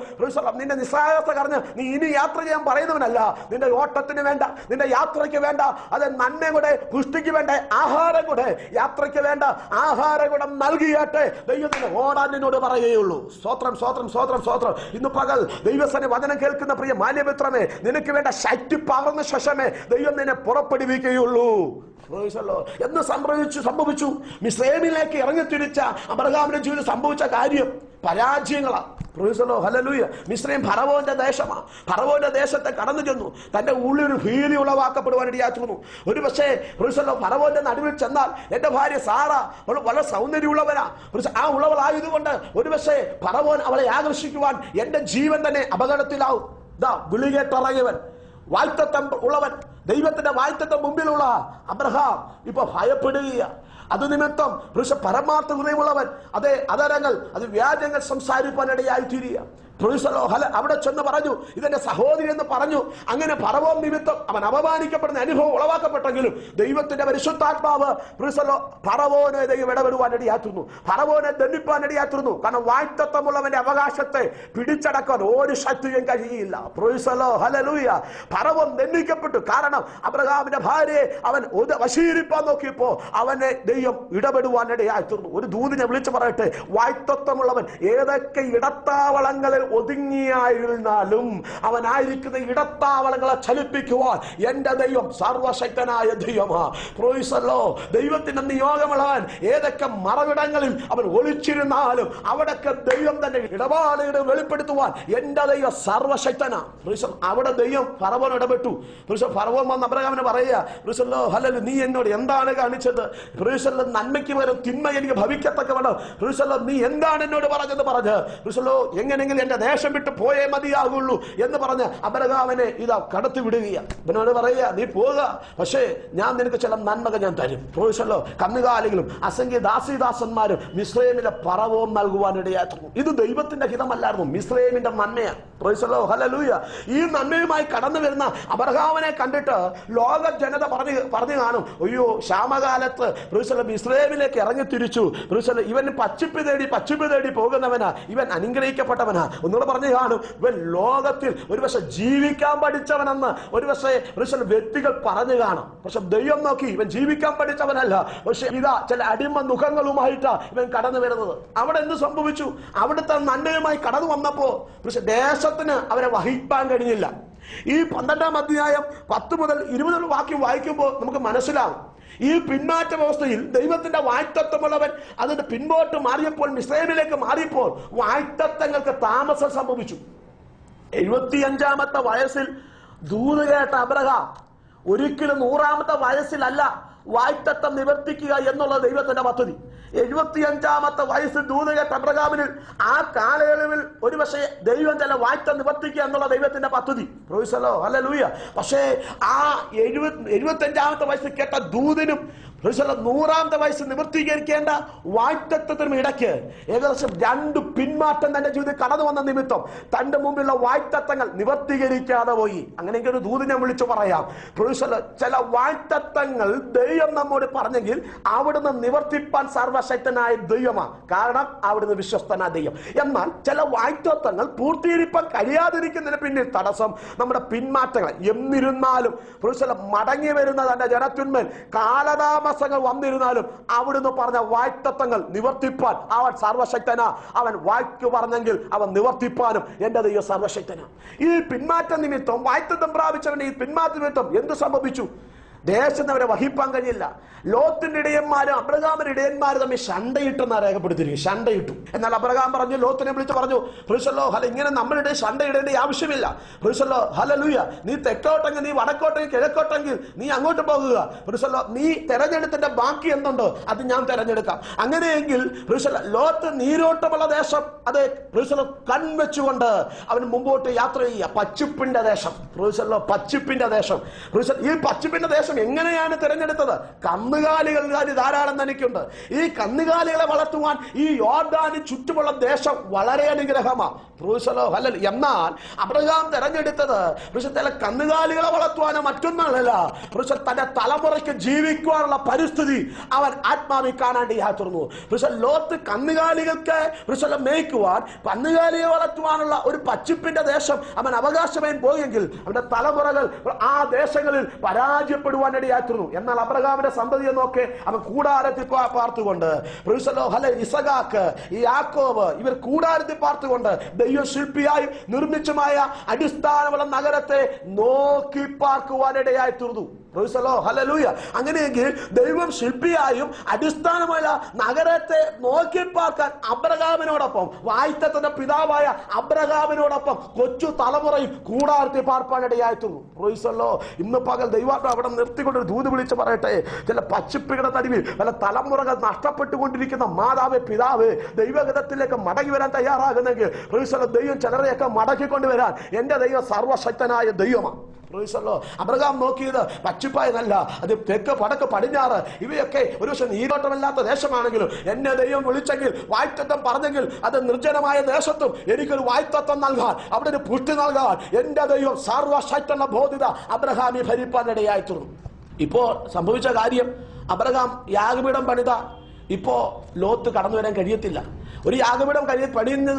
നിന്റെ നിസ്സാരത കാരണം നീ ഇനി യാത്ര ചെയ്യാൻ പറയുന്നവനല്ല. നിന്റെ ഓട്ടത്തിന് വേണ്ട, നിന്റെ യാത്രയ്ക്ക് വേണ്ട അത് നന്മ കൂടെ, പുഷ്ടിക്ക് വേണ്ട ആഹാരം കൂടെ, യാത്രയ്ക്ക് വേണ്ട ആഹാരം കൂടെ നൽകിയാട്ടെ ദൈവത്തിന് ഓടാൻ നിന്നോട് പറയുകയുള്ളൂ. സ്തോത്രം സ്തോത്രം സ്തോത്രം സ്തോത്രം. ഇന്ന് പകൽ ദൈവസന വചനം കേൾക്കുന്ന പ്രിയ മാന്യമിത്രമേ, നിനക്ക് വേണ്ട ശക്തി പകർന്ന ശേഷമേ ദൈവം നിന്നെ പുറപ്പെടുവിക്കുകയുള്ളൂ. എന്ന് സംഭവിച്ചു മിസ്രയീമിലേക്ക് ഇറങ്ങിത്തിരിച്ച അബ്രഹാമിന്റെ ജീവിതം സംഭവിച്ച കാര്യം പരാജയങ്ങളാണ്. ഹല്ലേലൂയ. മിസ്രയീം ഫറവോന്റെ ദേശമാണ്. ഫറവോന്റെ ദേശത്തെ കടന്നു ചെന്നു തന്റെ ഉള്ളിൽ ഒരു ഭീതി ഉളവാക്കപ്പെടുവാനിടയാക്കുന്നു. ഒരു പക്ഷേ ഫറവോന്റെ നടുവിൽ ചെന്നാൽ എന്റെ ഭാര്യ സാറ വളരെ സൗന്ദര്യമുള്ളവനാ, ആ ഉള്ളവളായതുകൊണ്ട് ഒരു പക്ഷേ ഫറവോൻ അവളെ ആകർഷിക്കുവാൻ എന്റെ ജീവൻ തന്നെ അപകടത്തിലാവും. വിളികേട്ടിറങ്ങിയവൻ, വാഴ്ത്തത്വം ഉള്ളവൻ, ദൈവത്തിന്റെ വാഴ്ത്തത്വം മുമ്പിലുള്ള അബ്രഹാം ഇപ്പൊ ഭയപ്പെടുക. അത് നിമിത്തം പരമാർത്ഥ ഹൃദയമുള്ളവൻ അതേ അതരങ്ങൾ അത് വ്യാജങ്ങൾ സംസാരിക്കാനിടയായി തീരുക. അവിടെ ചെന്ന് പറഞ്ഞു, ഇതെന്റെ സഹോദരി എന്ന് പറഞ്ഞു. അങ്ങനെ ഫറവോൻ നിമിത്തം അവൻ അപമാനിക്കപ്പെടുന്ന അനുഭവം ഉളവാക്കപ്പെട്ടെങ്കിലും ദൈവത്തിന്റെ പരിശുദ്ധാത്മാവ് ഫറവോനെ ദൈവം ഇടപെടുവാൻ ഇടയാത്തുന്നു, ഫറവോനെ ദണ്ഡിപ്പാൻ ഇടയാത്തുന്നു. കാരണം വാഴ്ത്തത്വമുള്ളവന്റെ അവകാശത്തെ പിടിച്ചടക്കാൻ ഒരു ശക്തിയും കഴിയില്ല. ഹല്ലേലൂയ. ഫറവോൻ ദണ്ഡിക്കപ്പെട്ടു. കാരണം അബ്രഹാമിന്റെ ഭാര്യയെ അവൻ വശീകരിപ്പാൻ നോക്കിയപ്പോ അവനെ ദൈവം ഇടപെടുവാൻ ഇടയാത്തുന്നു. ഒരു ദൂതിനെ വിളിച്ചു പറയട്ടെ, വാഴ്ത്തത്വമുള്ളവൻ ഏതൊക്കെ ഇടത്താവളങ്ങളിൽ ഒതുങ്ങിയായിരുന്നാലും അവനായിരിക്കുന്ന ഇടത്താവളങ്ങളെ ചലിപ്പിക്കുവാൻ എന്റെ ദൈവം സർവശക്തനായ ദൈവമാ. ദൈവത്തിന്റെ നിയോഗമുള്ളവൻ ഏതൊക്കെ മറവിടങ്ങളിൽ അവൻ ഒളിച്ചിരുന്നാലും അവിടൊക്കെ ദൈവം തന്നെ ഇടപാടുകൾ വെളിപ്പെടുത്തുവാൻ എന്റെ ദൈവം സർവശക്തനാ. അവിടെ ദൈവം ഫറവോൻ ഇടപെട്ടു. ഫറവോൻ വന്ന് അബ്രഹാമിനെ പറയുക, ഹല്ലേലൂയ, നീ എന്നോട് എന്താണ് കാണിച്ചത്? നന്മയ്ക്ക് പകരം തിന്മ എനിക്ക് ഭവിക്കത്തക്കവണ്ണം നീ എന്താണ് എന്നോട് പറഞ്ഞത്? എങ്ങനെങ്കിലും എന്റെ ദേശം വിട്ട് പോയേ മതിയാകുള്ളൂ എന്ന് പറഞ്ഞ് അബ്രഹാമിനെ ഇതാ കടത്തി വിടുകയാണ്. ഇവനോട് പറയുക, നീ പോവുക, പക്ഷേ ഞാൻ നിനക്ക് ചില നന്മകൾ ഞാൻ തരും. കന്നുകാലികളും അസംഖ്യ ദാസീദാസന്മാരും മിസ്രൈമിലെ ഫറവോൻ നൽകുവാനിടയായിരുന്നു. ഇത് ദൈവത്തിന്റെ ഹിതമല്ലായിരുന്നു, മിസ്രൈമിന്റെ നന്മയാണ്. ഹല്ലേലൂയ. ഈ നന്മയുമായി കടന്നു വരുന്ന അബ്രഹാമിനെ കണ്ടിട്ട് ലോക ജനത പറഞ്ഞു കാണും, അയ്യോ ക്ഷാമകാലത്ത് മിസ്രൈമിലേക്ക് ഇറങ്ങി തിരിച്ചു, ഇവൻ പച്ചിപ്പ് തേടി പോകുന്നവനാ, ഇവൻ അനുഗ്രഹിക്കപ്പെട്ടവനാ. ഒന്നുകൂടെ പറഞ്ഞു കാണും, ഇവൻ ലോകത്തിൽ ഒരുപക്ഷെ ജീവിക്കാൻ പഠിച്ചവനെന്ന് ഒരുപക്ഷെ വ്യക്തികൾ പറഞ്ഞു കാണും. പക്ഷെ ദൈവം നോക്കി ഇവൻ ജീവിക്കാൻ പഠിച്ചവനല്ല, പക്ഷെ ഇതാ ചില അടിമ മുഖങ്ങളുമായിട്ടാ ഇവൻ കടന്നു വരുന്നത്. അവിടെ എന്ത് സംഭവിച്ചു? അവിടുത്തെ നന്മയുമായി കടന്നു വന്നപ്പോ പക്ഷെ ദേശത്തിന് അവരെ വഹിക്കാൻ കഴിഞ്ഞില്ല. ഈ 12-ാം അധ്യായം 10 മുതൽ 20 വാക്യം വായിക്കുമ്പോൾ നമുക്ക് മനസ്സിലാവും, ഈ പിന്മാറ്റ വ്യവസ്ഥയിൽ ദൈവത്തിന്റെ വാഴ്ത്തത്വമുള്ളവൻ അതിന്റെ പിൻപോട്ട് മാറിയപ്പോൾ, മിസ്രൈമിലേക്ക് മാറിയപ്പോൾ വാഴ്ത്തത്വങ്ങൾക്ക് താമസം സംഭവിച്ചു. 75-ാമത്തെ വയസ്സിൽ ദൂത് കേട്ട അബ്രഹാം ഒരിക്കലും 100-ാമത്തെ വയസ്സിലല്ല വാഴ്ത്തത്വം നിവർത്തിക്കുക എന്നുള്ള ദൈവത്തിന്റെ പദ്ധതി. 75-ാമത്തെ വയസ്സിൽ ദൂത് കേട്ട അബ്രഹാമിന് ആ കാലയളവിൽ ഒരുപക്ഷെ ദൈവം ചില വാഴ്ത്തം നിവർത്തിക്കുക എന്നുള്ള ദൈവത്തിന്റെ പദ്ധതി. ഹല്ലേലൂയ. പക്ഷേ ആ 75-ാമത്തെ വയസ്സിൽ കേട്ട ദൂതിനും 100-ാമത്തെ വയസ്സ് നിവർത്തീകരിക്കേണ്ട വാഴ്ത്തത്വത്തിനും ഇടയ്ക്ക് ഏകദേശം 2 പിന്മാറ്റം തന്റെ ജീവിതത്തിൽ കടന്നു വന്ന നിമിത്തം തന്റെ മുമ്പിലുള്ള വാഴ്ത്തത്വങ്ങൾ നിവർത്തീകരിക്കാതെ പോയി. അങ്ങനെയെങ്കിൽ ഒരു ദൂതിനെ വിളിച്ചു പറയാം, ചില വാഴ്ത്തത്വങ്ങൾ ദൈവം നമ്മോട് പറഞ്ഞെങ്കിൽ അവിടുന്ന് നിവർത്തിപ്പാൻ സർവശക്തനായ ദൈവമാണ്. കാരണം അവിടുന്ന് വിശ്വസ്തനായ ദൈവം. എന്നാൽ ചില വാഴ്ത്തത്വങ്ങൾ പൂർത്തീകരിപ്പാൻ കഴിയാതിരിക്കുന്നതിന് പിന്നിൽ തടസ്സം നമ്മുടെ പിന്മാറ്റങ്ങൾ. എന്നിരുന്നാലും മടങ്ങി വരുന്ന തന്റെ ജനത്തിന്മേൽ കാലതാമസങ്ങൾ വന്നിരുന്നാലും അവിടുന്ന് പറഞ്ഞ വാഴ്ത്തത്വങ്ങൾ നിവർത്തിപ്പാൻ അവൻ സർവശക്തനാ. അവൻ വാക്ക് പറഞ്ഞെങ്കിൽ അവൻ നിവർത്തിപ്പാനും എന്റെ ദൈവം സർവശക്തനാ. ഈ പിന്മാറ്റ നിമിത്തം, വാഴ്ത്തത്വം പ്രാപിച്ചവന്റെ ഈ പിന്മാറ്റ നിമിത്തം എന്ത് സംഭവിച്ചു? ദേശത്ത് അവരെ വഹിപ്പാൻ കഴിയില്ല. ലോത്തിന്റെ ഇടയന്മാരും അബ്രഹാമിന്റെ ഇടയന്മാരും തമ്മിൽ ശണ്ടയിട്ടെന്നാ രേഖപ്പെടുത്തിയിരിക്കും. ശണ്ടയിട്ടു. എന്നാൽ അബ്രഹാം പറഞ്ഞു, ലോത്തിനെ വിളിച്ച് പറഞ്ഞു, ഇങ്ങനെ നമ്മളുടെ ശണ്ടയിടേണ്ട ആവശ്യമില്ല. ഹല്ലേലൂയ. നീ തെക്കോട്ടെങ്കിൽ, നീ വടക്കോട്ടെങ്കിൽ, കിഴക്കോട്ടെങ്കിൽ നീ അങ്ങോട്ട് പോകുക. നീ തെരഞ്ഞെടുത്തിന്റെ ബാക്കി എന്തുണ്ടോ അത് ഞാൻ തെരഞ്ഞെടുക്കാം. അങ്ങനെയെങ്കിൽ ലോത്ത് നീരോട്ടമുള്ള ദേശം അത് കൺവെച്ചുകൊണ്ട് അവൻ മുമ്പോട്ട് യാത്ര ചെയ്യുക. പച്ചിപ്പിന്റെ ദേശം, പച്ചിപ്പിന്റെ ദേശം. ഈ പച്ചിപ്പിന്റെ ദേശം എങ്ങനെയാണ് തിരഞ്ഞെടുത്തത്? കന്നുകാലികൾ ധാരാളം തനിക്കുണ്ട്. ഈ കന്നുകാലികളെ വളർത്തുവാൻ ഈ യോർദാന് ചുറ്റുമുള്ള ദേശം വളരെ അനുഗ്രഹമാണ്. എന്നാൽ അബ്രഹാം തെരഞ്ഞെടുത്തത് ചില കന്നുകാലികളെ വളർത്തുവാനോ മറ്റൊന്നല്ല, തന്റെ തലമുറയ്ക്ക് ജീവിക്കുവാനുള്ള പരിസ്ഥിതി അവൻ ആത്മാവിൽ കാണാണ്ട് യാത്രന്നു. ലോത്ത് കന്നുകാലികൾക്ക് മേയ്ക്കുവാൻ, കന്നുകാലിയെ വളർത്തുവാനുള്ള ഒരു പച്ചിപ്പിന്റെ ദേശം അവൻ അവകാശമായി പോയെങ്കിൽ അവന്റെ തലമുറകൾ ആ ദേശങ്ങളിൽ പരാജയപ്പെടുവാനിടയായിരുന്നു. എന്നാൽ അബ്രഹാമിന്റെ സന്തതിയെ നോക്കെ അവൻ കൂടാരത്തിൽ പാർത്തുകൊണ്ട്, ഇസഹാക്ക്, യാക്കോബ് ഇവർ കൂടാരത്തിൽ പാർത്തുകൊണ്ട് ദൈവശില്പിയായി നിർമ്മിച്ചമായ അടിസ്ഥാനമുള്ള നഗരത്തെ നോക്കി പാർക്കുവാനിടയായി തീർന്നു. ഹല്ലേലൂയ. അങ്ങനെയെങ്കിൽ ദൈവം ശില്പിയായും അടിസ്ഥാനമായ നഗരത്തെ നോക്കി പാർക്കാൻ അബ്രഹാമിനോടൊപ്പം, വാഴ്ത്തത്തിന്റെ പിതാവായ അബ്രഹാമിനോടൊപ്പം കൊച്ചു തലമുറയും കൂടാരത്തിൽ പാർപ്പാനിടയായിത്തുന്നു. ഇന്ന് പകൽ ദൈവം അവിടെ നിർത്തിക്കൊണ്ടൊരു ദൂത് വിളിച്ച് പറയട്ടെ, ചില പച്ചിപ്പികളുടെ നടുവിൽ പല തലമുറകൾ നഷ്ടപ്പെട്ടുകൊണ്ടിരിക്കുന്ന മാതാവ്, പിതാവ് ദൈവഗതത്തിലേക്ക് മടങ്ങി വരാൻ തയ്യാറാകുന്നെങ്കിൽ ദൈവം ചിലരെയൊക്കെ മടക്കിക്കൊണ്ടുവരാൻ എന്റെ ദൈവം സർവശക്തനായ ദൈവമാണ്. അബ്രഹാം നോക്കിയത് പച്ചിപ്പായതല്ല, അത് തെക്ക് വടക്ക് പടിഞ്ഞാറ് ഇവയൊക്കെ ഒരു പക്ഷെ നീരോട്ടമല്ലാത്ത ദേശമാണെങ്കിലും എന്നെ ദൈവം വിളിച്ചെങ്കിൽ, വായ്ത്തത്വം പറഞ്ഞെങ്കിൽ, അത് നിർജ്ജനമായ ദേശത്തും എനിക്കൊരു വായ്ത്തത്വം നൽകാൻ, അവിടെ ഒരു പുഷ്ടി നൽകാൻ എന്റെ ദൈവം സർവശക്തനുള്ള ബോധ്യത അബ്രഹാമി ഭരിപ്പാനിടയായി തീർന്നു. ഇപ്പോ സംഭവിച്ച കാര്യം, അബ്രഹാം യാഗപീഠം പണിത ഇപ്പോ ലോത്ത് കടന്നു വരാൻ കഴിയത്തില്ല. ഒരു യാഗപീഠം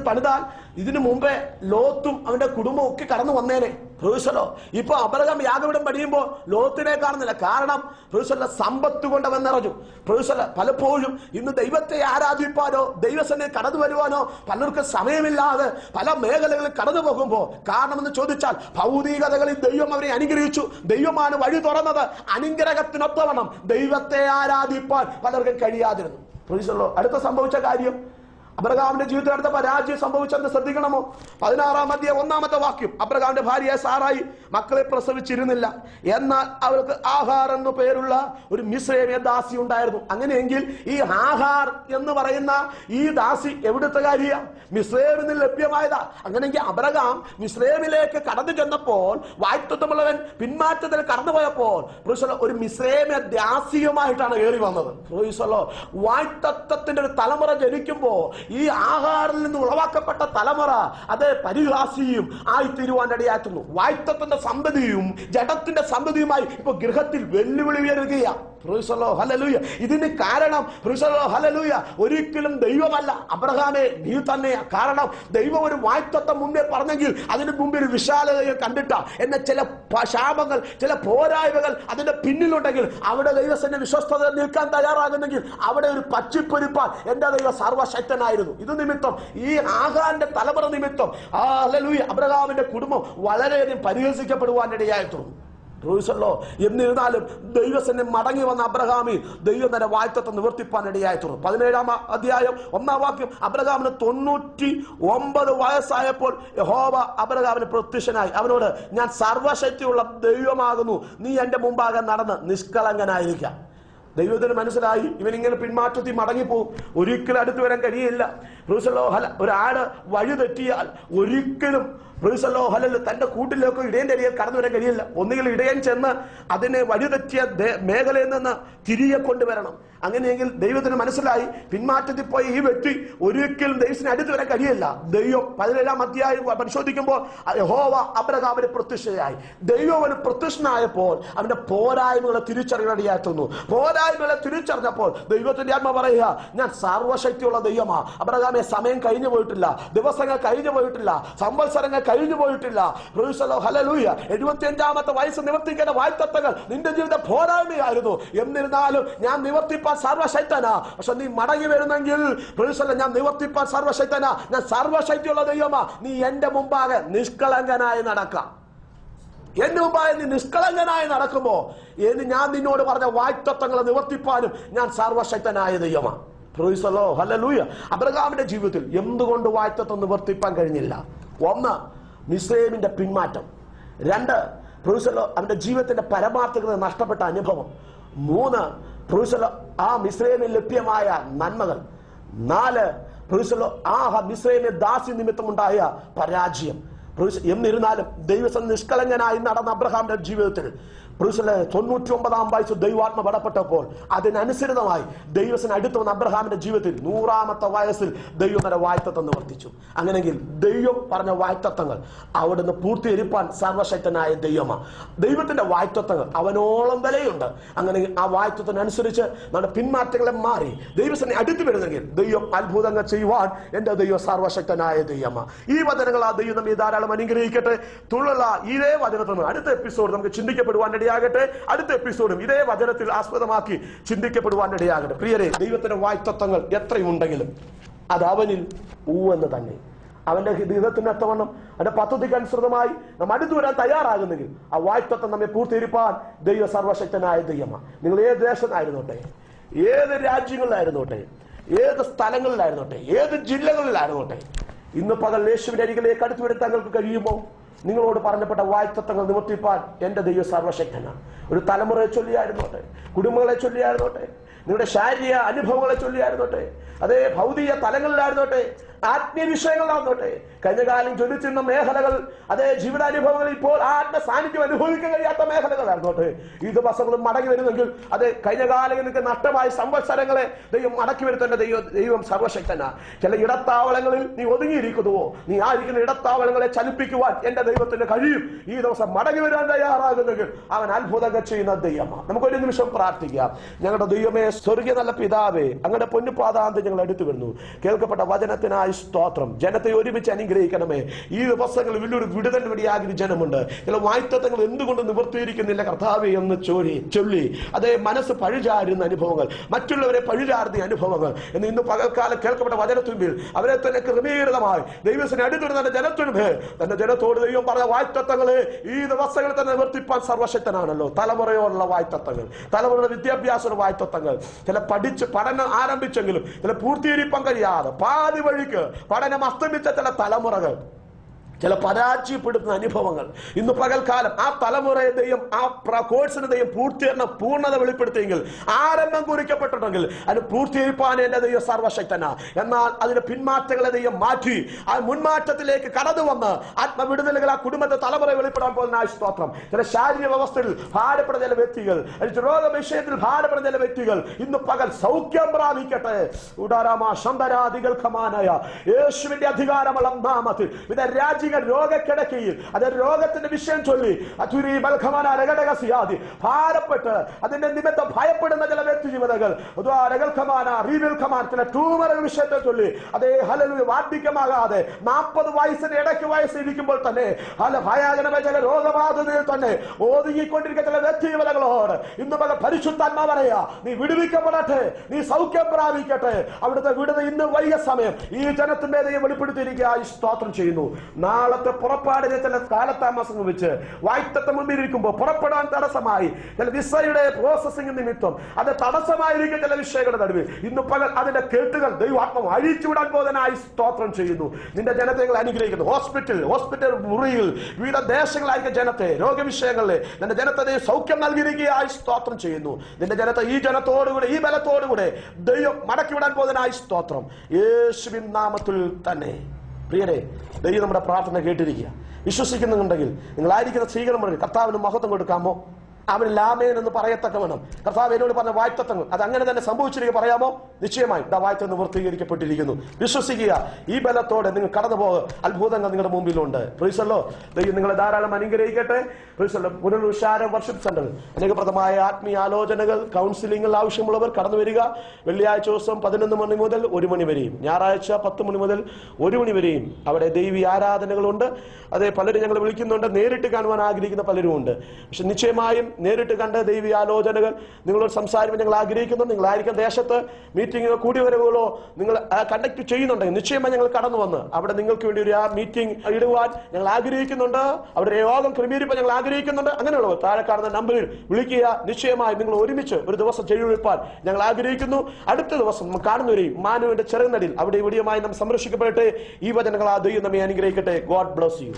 പണിതാൽ ഇതിനു മുമ്പേ ലോത്തും അവന്റെ കുടുംബവും ഒക്കെ കടന്നു വന്നേനെ. പ്രൊഫസറോ ഇപ്പൊ അബ്രഹാം യാഗപീഠം പണിയുമ്പോൾ ലോത്തിനെ കാണുന്നില്ല. കാരണം പ്രൊഫസറിന്റെ സമ്പത്ത് കൊണ്ട് അവൻ നിറഞ്ഞു. പ്രൊഫസർ പലപ്പോഴും ഇന്ന് ദൈവത്തെ ആരാധിപ്പാനോ ദൈവസന്നെ കടന്നു വരുവാനോ പലർക്കും സമയമില്ലാതെ പല മേഖലകളിൽ കടന്നു പോകുമ്പോൾ കാരണമെന്ന് ചോദിച്ചാൽ ഭൗതികതകളിൽ ദൈവം അവരെ അനുഗ്രഹിച്ചു. ദൈവമാണ് വഴി തുറന്നത്. അനുഗ്രഹത്തിനൊത്തവണ്ണം ദൈവത്തെ ആരാധിപ്പാൻ പലർക്കും കഴിയാതിരുന്നു. പ്രൊഫസറോ അടുത്ത സംഭവിച്ച കാര്യം, അബ്രഹാമിന്റെ ജീവിതത്തിൽ അടുത്ത പരാജയം സംഭവിച്ചെന്ന് ശ്രദ്ധിക്കണമോ? 16-ാം അധ്യായം 1-ാമത്തെ വാക്യം. അബ്രഹാമിന്റെ ഭാര്യ സാറായി മക്കളെ പ്രസവിച്ചിരുന്നില്ല, എന്നാൽ അവൾക്ക് ആഹാർ എന്നു പേരുള്ള ഒരു മിസ്രൈമ്യ ദാസി ഉണ്ടായിരുന്നു. അങ്ങനെയെങ്കിൽ ഈ ആഹാർ എന്ന് പറയുന്ന ഈ ദാസി എവിടുത്തെ കാര്യ? മിസ്രൈമിൽ നിന്ന് ലഭ്യമായതാ. അങ്ങനെയെങ്കിൽ അബ്രഹാം മിസ്രൈമിലേക്ക് കടന്നു ചെന്നപ്പോൾ, വായ്ത്തത്വമുള്ളവൻ പിന്മാറ്റത്തിൽ കടന്നുപോയപ്പോൾ ഒരു മിസ്രൈമ്യ ദാസിയുമായിട്ടാണ് കയറി വന്നത്. വായ്ത്തത്വത്തിന്റെ ഒരു തലമുറ ജനിക്കുമ്പോ ഈ ആഹാറിൽ നിന്ന് ഉളവാക്കപ്പെട്ട തലമുറ അത് പരിഹാസിയും ആയിത്തീരുവാനിടയാക്കുന്നു. വായ്ത്തത്തിന്റെ സന്തതിയും ജഡത്തിന്റെ സന്തതിയുമായി ഇപ്പൊ ഗൃഹത്തിൽ വെല്ലുവിളി ഉയരുകയാണ്. ഇതിന് കാരണം ഒരിക്കലും ദൈവമല്ല, അബ്രഹാമേ നീ തന്നെയാ. കാരണം ദൈവം ഒരു വായ്ത്തത്വം മുന്നേ പറഞ്ഞെങ്കിൽ അതിന് മുമ്പ് ഒരു വിശാലതയെ കണ്ടിട്ടാ. എന്ന ചില ശാപങ്ങൾ, ചില പോരായ്മകൾ അതിന്റെ പിന്നിലുണ്ടെങ്കിൽ അവിടെ ദൈവത്തിന്റെ വിശ്വസ്തത നിൽക്കാൻ തയ്യാറാകുന്നെങ്കിൽ അവിടെ ഒരു പച്ചിപ്പൊരിപ്പാൻ എന്റെ ദൈവം സർവശക്തനായിരുന്നു. ഇത് നിമിത്തം ഈ ആഹാന്റെ തലമുറ നിമിത്തം അബ്രഹാമിന്റെ കുടുംബം വളരെയധികം പരിഹസിക്കപ്പെടുവാനിടയായിട്ടു. എന്നിരുന്നാലും ദൈവസന്നെ മടങ്ങി വന്ന അബ്രഹാമിൽ ദൈവം തന്നെ വായ്ത്തത്വം നിവർത്തിപ്പാനിടയായിത്തീർന്നു. 17-ാം അധ്യായം 1-ാം വാക്യം. അബ്രഹാമിന് 99 വയസ്സായപ്പോൾ യഹോവ അബ്രഹാമിന് പ്രത്യക്ഷനായി അവനോട്, ഞാൻ സർവശക്തിയുള്ള ദൈവമാകുന്നു, നീ എന്റെ മുമ്പാകെ നടന്ന് നിഷ്കളങ്കനായിരിക്കാം. ദൈവത്തിന് മനസ്സിലായി ഇവനിങ്ങനെ പിന്മാറ്റത്തിൽ മടങ്ങിപ്പോവും, ഒരിക്കലും അടുത്ത് വരാൻ കഴിയില്ല. ഒരു ആട് വഴി തെറ്റിയാൽ ഒരിക്കലും തന്റെ കൂട്ടിലേക്ക് ഇടയന്റെ അരിയിൽ കടന്നു വരാൻ കഴിയില്ല. ഒന്നുകിൽ ഇടയൻ ചെന്ന് അതിനെ വഴിതെറ്റിയ മേഖലയിൽ നിന്ന് തിരികെ കൊണ്ടുവരണം. അങ്ങനെയെങ്കിൽ ദൈവത്തിന് മനസ്സിലായി പിന്മാറ്റത്തിൽ പോയി ഈ വ്യക്തി ഒരിക്കലും ദൈവത്തിന് അടുത്ത് വരാൻ കഴിയില്ല. ദൈവം 17-ാം അധ്യായം പരിശോധിക്കുമ്പോൾ യഹോവ അബ്രഹാമിന് പ്രത്യക്ഷയായി. ദൈവം അവന് പ്രത്യക്ഷനായപ്പോൾ അവന്റെ പോരായ്മകളെ തിരിച്ചറിയാത്തുന്നു. പോരായ്മകളെ തിരിച്ചറിഞ്ഞപ്പോൾ ദൈവത്തിന്റെ ആത്മ പറയുക, ഞാൻ സർവശക്തിയുള്ള ദൈവമാ. അബ്രഹാമെ സമയം കഴിഞ്ഞു പോയിട്ടില്ല, ദിവസങ്ങൾ കഴിഞ്ഞു പോയിട്ടില്ല, സംവത്സരങ്ങൾ കഴിഞ്ഞു പോയിട്ടില്ല. 75-ാമത്തെ വയസ്സ് നിവർത്തിക്കേണ്ട വായ്ത്തത്വങ്ങൾ നിന്റെ ജീവിത പോരായ്മയായിരുന്നു. എന്നിരുന്നാലും ഞാൻ നിവർത്തിപ്പാൻ സർവശക്തനാ. പക്ഷെ നീ മടങ്ങി വരുന്നെങ്കിൽ ഞാൻ നിവർത്തിപ്പാൻ സർവശക്തനാ, ഞാൻ സർവശക്തിയുള്ള ദൈവമാ. നീ എന്റെ മുമ്പാകെ നിഷ്കളങ്കനായി നടക്കാം. എന്റെ മുമ്പാകെ നീ നിഷ്കളങ്കനായി നടക്കുമ്പോ ഞാൻ നിന്നോട് പറഞ്ഞ വായ്ത്തത്വങ്ങളെ നിവർത്തിപ്പാനും ഞാൻ സർവശക്തനായ ദൈവമാ. അബ്രഹാമിന്റെ ജീവിതത്തിൽ എന്തുകൊണ്ട് വായ്ത്തത്വം നിവർത്തിപ്പാൻ കഴിഞ്ഞില്ല? 1, മിസ്രൈമിന്റെ പിന്മാറ്റം. 2, അവന്റെ ജീവിതത്തിന്റെ പരമാർത്ഥത നഷ്ടപ്പെട്ട അനുഭവം. 3, ആ മിസ്രൈമിൽ ലഭ്യമായ നന്മകൾ. 4, ആ മിസ്രൈമിലെ ദാസി നിമിത്തമുണ്ടായ പരാജയം. എന്നിരുന്നാലും ദൈവം നിഷ്കളങ്കനായി നടന്ന അബ്രഹാമിന്റെ ജീവിതത്തിൽ 99-ാം വയസ്സ് ദൈവാത്മ ബലപ്പെട്ടപ്പോൾ അതിനനുസൃതമായി ദൈവത്തിന് അടുത്ത് വന്ന അബ്രഹാമിന്റെ ജീവിതത്തിൽ 100-ാമത്തെ വയസ്സിൽ ദൈവം തന്നെ വായ്ത്തത്വം നിവർത്തിച്ചു. അങ്ങനെയെങ്കിൽ ദൈവം പറഞ്ഞ വായ്ത്തത്വങ്ങൾ അവിടുന്ന് പൂർത്തീകരിപ്പാൻ സർവശക്തനായ ദൈവമാണ്. ദൈവത്തിന്റെ വായ്ത്തത്വങ്ങൾ അവനോളം വിലയുണ്ട്. അങ്ങനെ ആ വായ്ത്തത്വത്തിനനുസരിച്ച് നമ്മുടെ പിന്മാറ്റങ്ങളെ മാറി ദൈവത്തിന് അടുത്ത് വരുന്നെങ്കിൽ ദൈവം അത്ഭുതങ്ങൾ ചെയ്യുവാൻ എന്റെ ദൈവം സർവശക്തനായ ദൈവമാണ്. ഈ വചനങ്ങൾ ആ ദൈവം നമ്മെ ധാരാളം അനുഗ്രഹിക്കട്ടെ. തുടർന്നുള്ള ഇതേ വചനത്തിൽ അടുത്ത എപ്പിസോഡ് നമുക്ക് ചിന്തിക്കപ്പെടുവാൻ ഇടയാകട്ടെ. അടുത്ത എപ്പിസോഡും ഇതേ വചനത്തിൽ ആസ്പദമാക്കി ചിന്തിക്കപ്പെടുവാൻ ഇടയാകട്ടെ. പ്രിയരെ, ദൈവത്തിന്റെ വായ്ത്തത്വങ്ങൾ എത്രയുണ്ടെങ്കിലും അത് അവനിൽ ഊവെന്ന് തന്നെ. അവന്റെ ഹിതത്തിന് അർത്ഥവണ്ണം അവന്റെ പദ്ധതിക്ക് അനുസൃതമായി നാം അടുത്തു വരാൻ തയ്യാറാകുന്നെങ്കിൽ ആ വായ്ത്തത്വം നമ്മെ പൂർത്തീകരിപ്പാൻ ദൈവ സർവശക്തനായ ദൈവമാണ്. നിങ്ങൾ ഏത് ദേശത്തായിരുന്നോട്ടെ, ഏത് രാജ്യങ്ങളിലായിരുന്നോട്ടെ, ഏത് സ്ഥലങ്ങളിലായിരുന്നോട്ടെ, ഏത് ജില്ലകളിലായിരുന്നോട്ടെ, ഇന്ന് പകൽ യേശുവിന്റെ അരികിലേക്ക് അടുത്തു വരാൻ തങ്ങൾക്ക് കഴിയുമോ? നിങ്ങളോട് പറഞ്ഞപ്പെട്ട വായ്ത്തത്വങ്ങൾ നിവർത്തിപ്പാൻ എന്റെ ദൈവം സർവശക്തനാണ്. ഒരു തലമുറയെ ചൊല്ലിയായിരുന്നോട്ടെ, കുടുംബങ്ങളെ ചൊല്ലിയായിരുന്നോട്ടെ, നിങ്ങളുടെ ശാരീരിക അനുഭവങ്ങളെ ചൊല്ലിയായിരുന്നോട്ടെ, അതേ ഭൗതിക തലങ്ങളിലായിരുന്നോട്ടെ, ആത്മീയ വിഷയങ്ങളിലായിരുന്നോട്ടെ, കഴിഞ്ഞ കാലം ജ്വലിച്ചിരുന്ന മേഖലകൾ, അതേ ജീവിതാനുഭവങ്ങൾ ഇപ്പോൾ ആത്മ സാന്നിധ്യം അനുഭവിക്കാൻ കഴിയാത്ത മേഖലകളായിരുന്നോട്ടെ, ഈ ദിവസങ്ങളും മടങ്ങി വരുന്നെങ്കിൽ അതെ കഴിഞ്ഞ കാലം നിങ്ങൾക്ക് നഷ്ടമായ സംവത്സരങ്ങളെ ദൈവം മടക്കി വരുത്തേണ്ട ദൈവം സർവശക്തനാ. ചില ഇടത്താവളങ്ങളിൽ നീ ഒതുങ്ങിയിരിക്കുന്നുവോ, നീ ആയിരിക്കുന്ന ഇടത്താവളങ്ങളെ ചലിപ്പിക്കുവാൻ എന്റെ ദൈവത്തിന് കഴിയും. ഈ ദിവസം മടങ്ങി വരാൻ തയ്യാറാകുന്നെങ്കിൽ അവൻ അത്ഭുതങ്ങൾ ചെയ്യുന്ന ദൈവമാണ്. നമുക്കൊരു നിമിഷം പ്രാർത്ഥിക്കാം. ഞങ്ങളുടെ ദൈവമേ, സ്വർഗീയ നല്ല പിതാവേ, അങ്ങയുടെ പൊന്നുപാദാന്ത് ഞങ്ങൾ എടുത്തു വരുന്നു. കേൾക്കപ്പെട്ട വചനത്തിനായി സ്തോത്രം. ജനത്തെ ഒരുമിച്ച് അനുഗ്രഹിക്കണമേ. ഈ ദിവസങ്ങളിൽ വലിയൊരു വിടുതൽ വഴിയാകുന്ന ജനമുണ്ട്. ചില വായ്ത്തങ്ങൾ എന്തുകൊണ്ട് നിവർത്തിയിരിക്കുന്നില്ല കർത്താവേ എന്ന് ചൊല്ലി അതേ മനസ്സ് പഴിചാരുന്ന അനുഭവങ്ങൾ, മറ്റുള്ളവരെ പഴിചാരുന്ന അനുഭവങ്ങൾ എന്ന് ഇന്ന് പകൽക്കാലം കേൾക്കപ്പെട്ട വചനത്തുമ്പിൽ അവരെ തന്നെ ക്രമീകൃതമായി ദൈവത്തിന് അടുത്തുള്ള തന്റെ ജനത്തിനുമേ തന്റെ ജനത്തോട് ദൈവം പറഞ്ഞ വായ്ത്തങ്ങളെ ഈ ദിവസങ്ങളിൽ തന്നെ നിവർത്തിപ്പാൻ സർവശക്തനാണല്ലോ. തലമുറയോടുള്ള വായ്ത്തങ്ങൾ, തലമുറയുടെ വിദ്യാഭ്യാസ വായ്ത്തങ്ങൾ, ചില പഠനം ആരംഭിച്ചെങ്കിലും ചില പൂർത്തീകരിപ്പാൻ കഴിയാതെ പാതി വഴിക്ക് പഠനം അസ്തമിച്ച ചില തലമുറകൾ, ചില പരാജയപ്പെടുത്തുന്ന അനുഭവങ്ങൾ ഇന്ന് പകൽക്കാലം ആ തലമുറയുടെയും ആ കോഴ്സിന് പൂർണ്ണത വെളിപ്പെടുത്തിയെങ്കിൽ, ആരംഭം കുറിക്കപ്പെട്ടിട്ടുണ്ടെങ്കിൽ അതിന് പൂർത്തീകരിപ്പാൻ എന്റെ ദൈവം സർവശക്തനാ. എന്നാൽ അതിന്റെ പിന്മാറ്റങ്ങളെ ദൈവം മാറ്റി ആ മുൻമാറ്റത്തിലേക്ക് കടന്നു വന്ന് ആത്മവിടുതലുകൾ ആ കുടുംബത്തെ തലമുറ വെളിപ്പെടാൻ പോകുന്ന സ്തോത്രം. ചില ശാരീരിക വ്യവസ്ഥയിൽ ഭാരപ്പെടുന്ന ചില വ്യക്തികൾ, രോഗവിഷയത്തിൽ ഭാരപ്പെടുന്ന ചില വ്യക്തികൾ ഇന്ന് പകൽ സൗഖ്യം പ്രാപിക്കട്ടെ. യേശുവിന്റെ അധികാരമുള്ള നാമത്തിൽ രാജ്യ രോഗക്കിടക്കയിൽ അത് രോഗത്തിന്റെ വിഷയം ചൊല്ലി ഭാരപ്പെട്ട് അതിന്റെ നിമിത്തം ഭയപ്പെടുന്ന ചില വ്യക്തി ജീവിതങ്ങൾ, ചില ട്യൂമറുകൾ വിഷയത്തെ ചൊല്ലി അതേ ഹല്ലേലൂയ വാർദ്ധക്യമാകാതെ 40 വയസ്സിന് ഇടയ്ക്ക് വയസ്സിരിക്കുമ്പോൾ തന്നെ ഭയാനകമായ ചില രോഗബാധിതയിൽ തന്നെ ഒതുങ്ങിക്കൊണ്ടിരിക്കുന്ന ചില വ്യക്തി ജീവിതങ്ങളോട് ഇന്ന് പല പരിശുദ്ധാത്മാ പറയാ, നീ വിടുവിക്കപ്പെടട്ടെ, നീ സൗഖ്യം പ്രാപിക്കട്ടെ. അവിടുത്തെ വിടുത ഇന്ന് വൈകിയ സമയം ഈ ജനത്തിന്റെ വെളിപ്പെടുത്തിയിരിക്കുക. സ്തോത്രം ചെയ്യുന്നു. നാളത്തെ പുറപ്പാടിനെ ചില കാലതാമസം വെച്ച് വായ്ത്തത്തെ മുമ്പിലിരിക്കുമ്പോൾ പുറപ്പെടാൻ തടസ്സമായി ചില വിസയുടെ പ്രോസസിംഗ് നിമിത്തം അത് തടസ്സമായിരിക്കും ചില വിഷയങ്ങളുടെ നടുവിൽ ഇന്ന് പകൽ അതിന്റെ കേട്ടുകൾ ദൈവാത്മാവ് അഴിച്ചുവിടാൻ പോകുന്നതിനായി സ്തോത്രം ചെയ്യുന്നു. നിന്റെ ജനത്തെ അനുഗ്രഹിക്കുന്നു. ഹോസ്പിറ്റൽ മുറിയിൽ വിവിധ ദേശങ്ങളായിരിക്കും ജനത്തെ രോഗവിഷയങ്ങളിലെ നിന്റെ ജനത്തെ സൗഖ്യം നൽകിയിരിക്കുകയായി സ്തോത്രം ചെയ്യുന്നു. നിന്റെ ജനത്തെ ഈ ജനത്തോടുകൂടെ ഈ ബലത്തോടുകൂടെ ദൈവം മടക്കിവിടാൻ പോകുന്നതിനായി സ്തോത്രം. യേശുവിൻ നാമത്തിൽ തന്നെ. പ്രിയരെ, ദൈവം നമ്മുടെ പ്രാർത്ഥന കേട്ടിരിക്കുക. വിശ്വസിക്കുന്നുണ്ടെങ്കിൽ നിങ്ങളായിരിക്കുന്ന സ്വീകരണം കർത്താവിന് മഹത്വം കൊടുക്കാമോ? അവന് ലാമേൻ എന്ന് പറയത്തക്കവണ്ണം കർത്താവ് എന്നോട് പറഞ്ഞ വായ്ത്തത്വങ്ങൾ അത് അങ്ങനെ തന്നെ സംഭവിച്ചിരിക്കുക പറയാമോ? നിശ്ചയമായി വായ്ത്ത നിവർത്തീകരിക്കപ്പെട്ടിരിക്കുന്നു. വിശ്വസിക്കുക. ഈ ബലത്തോടെ നിങ്ങൾ കടന്നു പോകുക. അത്ഭുതങ്ങൾ നിങ്ങളുടെ മുമ്പിലുണ്ട്. പ്രീസല്ലോ, ദൈവം നിങ്ങളെ ധാരാളം അനുഗ്രഹിക്കട്ടെ. പ്രീസല്ലോ, പുനരുഷാരം വർഷിപ്പ് സെന്റർ അനേകപ്രദമായ ആത്മീയ ആലോചനകൾ, കൗൺസിലിംഗുകൾ ആവശ്യമുള്ളവർ കടന്നു വരിക. വെള്ളിയാഴ്ച ദിവസം 11 മണി മുതൽ 1 മണി വരെയും, ഞായറാഴ്ച 10 മണി മുതൽ 1 മണി വരെയും അവിടെ ദൈവീയ ആരാധനകളുണ്ട്. അതേ പലരും ഞങ്ങൾ വിളിക്കുന്നുണ്ട്. നേരിട്ട് കാണുവാൻ ആഗ്രഹിക്കുന്ന പലരും ഉണ്ട്. പക്ഷെ നിശ്ചയമായും നേരിട്ട് കണ്ട ദൈവീയ ആലോചനകൾ നിങ്ങളോട് സംസാരിക്കാൻ ഞങ്ങൾ ആഗ്രഹിക്കുന്നു. നിങ്ങളായിരിക്കും ദേശത്ത് മീറ്റിംഗ് കൂടിവരവുകളോ നിങ്ങൾ കണ്ടക്ട് ചെയ്യുന്നുണ്ടെങ്കിൽ നിശ്ചയമായി ഞങ്ങൾ കടന്നു വന്ന് അവിടെ നിങ്ങൾക്ക് വേണ്ടി ഒരു മീറ്റിംഗ് ഇടുവാൻ ഞങ്ങൾ ആഗ്രഹിക്കുന്നുണ്ട്. അവിടെ യോഗം ക്രമീകരിക്കാൻ ഞങ്ങൾ ആഗ്രഹിക്കുന്നുണ്ട്. അങ്ങനെയുള്ളവർ താഴെ കാണുന്ന നമ്പറിൽ വിളിക്കുക. നിശ്ചയമായി നിങ്ങൾ ഒരുമിച്ച് ഒരു ദിവസം ചെലവഴിപ്പാൻ ഞങ്ങൾ ആഗ്രഹിക്കുന്നു. അടുത്ത ദിവസം നമ്മൾ കാണുന്നവരെയും മാനുവിന്റെ ചെറുനടിൽ അവിടെ ഇവിടെയുമായി നാം സംരക്ഷിക്കപ്പെടട്ടെ. ഈ വചനങ്ങൾ ആ ദൈവം നമ്മെ അനുഗ്രഹിക്കട്ടെ. God bless you.